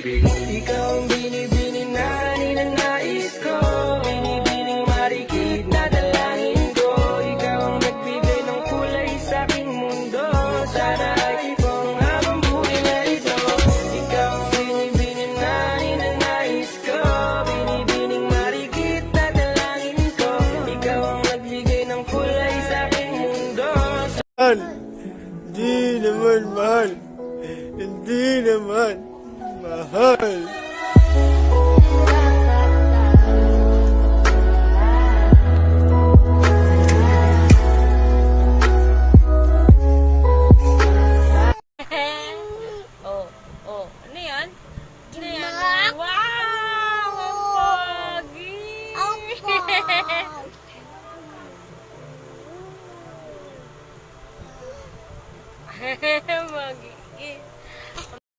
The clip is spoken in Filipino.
pag-ibig. Ikaw ang binibining na ninanais ko, binibining marikit na dalangin ko. Ikaw ang nagbigay ng kulay sa aking mundo, sana ay kong habang buhay na ito. Ikaw ang binibining na ninanais ko, binibining marikit na dalangin ko. Ikaw ang nagbigay ng kulay sa aking mundo. Mahal, hindi naman mahal, hindi naman mahal.